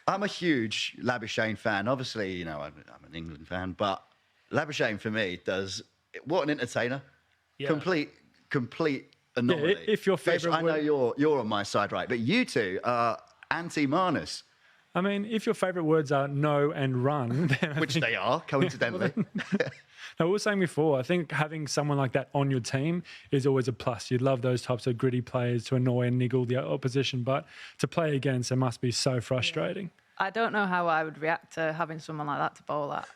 I'm a huge Labuschagne fan. Obviously, you know, I'm an England fan, but Labuschagne for me does what an entertainer. Yeah. Complete anomaly. Yeah, if your favourite I know you're on my side, right? But you two are anti-Marnus. I mean, if your favourite words are no and run, then Which they are, coincidentally. No, we were saying before, I think having someone like that on your team is always a plus. You'd love those types of gritty players to annoy and niggle the opposition, but to play against, it must be so frustrating. I don't know how I would react to having someone like that to bowl at.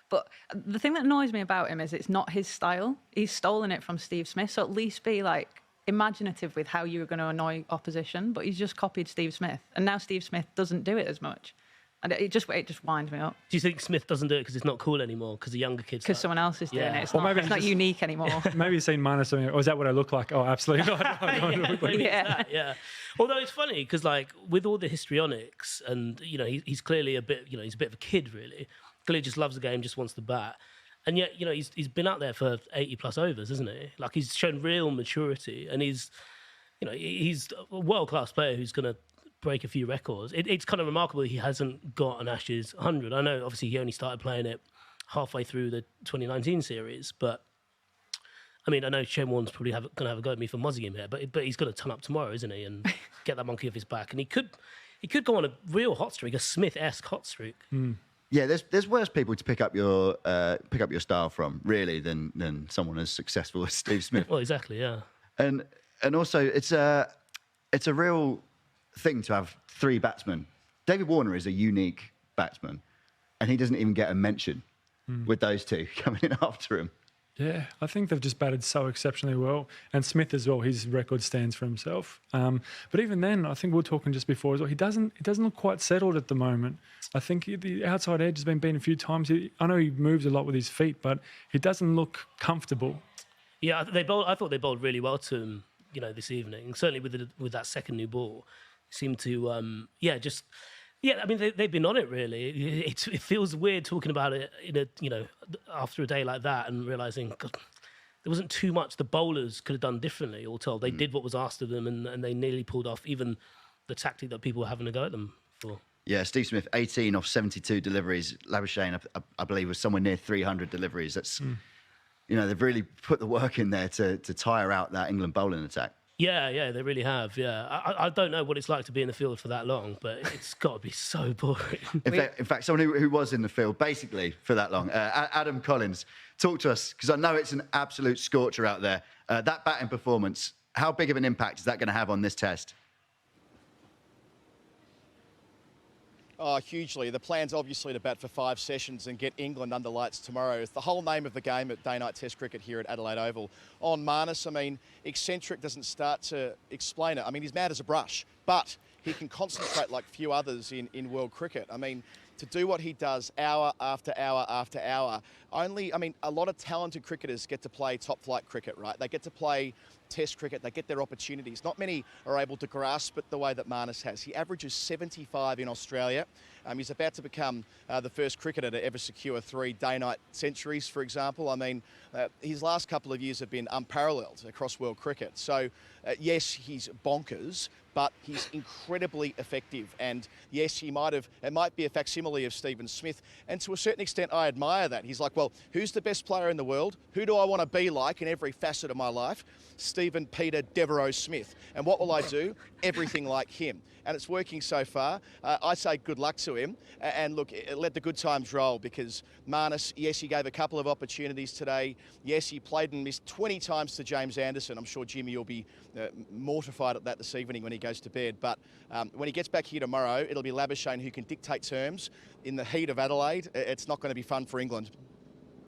But the thing that annoys me about him is it's not his style. He's stolen it from Steve Smith, so at least be like imaginative with how you're going to annoy opposition, but he's just copied Steve Smith. And now Steve Smith doesn't do it as much. And it just winds me up. Do you think Smith doesn't do it because it's not cool anymore? Because the younger kids... Because someone else is doing it. It's, or not, it's not unique anymore. Maybe you've seen Marnus doing it. Or is that what I look like? Oh, absolutely not. Yeah. Although it's funny because, like, with all the histrionics and, you know, he's clearly a bit, you know, he's a bit of a kid, really. Clearly just loves the game, just wants the bat. And yet, you know, he's been out there for 80-plus overs, isn't he? Like, he's shown real maturity. And he's, you know, he's a world-class player who's going to break a few records. It's kind of remarkable he hasn't got an Ashes 100. I know, obviously, he only started playing it halfway through the 2019 series, but I mean, I know Shane Warne's probably going to have a go at me for mozzing him here, but he's going to turn up tomorrow, isn't he, and get that monkey off his back, and he could go on a real hot streak, a Smith-esque hot streak. Yeah, there's worse people to pick up your style from, really, than someone as successful as Steve Smith. Well, exactly, yeah. And also, it's a real thing to have three batsmen. David Warner is a unique batsman, and he doesn't even get a mention with those two coming in after him. Yeah, I think they've just batted so exceptionally well. And Smith as well, his record stands for himself. But even then, I think we were talking just before as well, he doesn't look quite settled at the moment. I think the outside edge has been beaten a few times. I know he moves a lot with his feet, but he doesn't look comfortable. Yeah, I thought they bowled really well to him, you know, this evening. Certainly with that second new ball. Seem to, I mean, they've been on it, really. It feels weird talking about it, after a day like that and realising, God, there wasn't too much the bowlers could have done differently, all told. They did what was asked of them and they nearly pulled off even the tactic that people were having a go at them for. Yeah, Steve Smith, 18 off 72 deliveries. Labuschagne, I believe, was somewhere near 300 deliveries. That's, you know, they've really put the work in there to tire out that England bowling attack. Yeah, they really have, yeah. I don't know what it's like to be in the field for that long, but it's got to be so boring. In fact, someone who was in the field, basically, for that long, Adam Collins, talk to us, because I know it's an absolute scorcher out there. That batting performance, how big of an impact is that going to have on this test? Oh, hugely. The plan's obviously to bat for 5 sessions and get England under lights tomorrow. It's the whole name of the game at day-night Test cricket here at Adelaide Oval. On Marnus, I mean, eccentric doesn't start to explain it. I mean, he's mad as a brush, but he can concentrate like few others in world cricket. I mean, to do what he does hour after hour after hour, a lot of talented cricketers get to play top-flight cricket, right? They get to play Test cricket, they get their opportunities. Not many are able to grasp it the way that Marnus has. He averages 75 in Australia. He's about to become the first cricketer to ever secure 3 day-night centuries, for example. I mean, his last couple of years have been unparalleled across world cricket. So, yes, he's bonkers, but he's incredibly effective. And yes, it might be a facsimile of Stephen Smith. And to a certain extent, I admire that. He's like, well, who's the best player in the world? Who do I want to be like in every facet of my life? Stephen Peter Devereaux Smith. And what will I do? Everything like him. And it's working so far. I say good luck to him. And look, let the good times roll, because Marnus, yes, he gave a couple of opportunities today. Yes, he played and missed 20 times to James Anderson. I'm sure Jimmy will be mortified at that this evening when he goes to bed. But when he gets back here tomorrow, it'll be Labuschagne who can dictate terms in the heat of Adelaide. It's not going to be fun for England.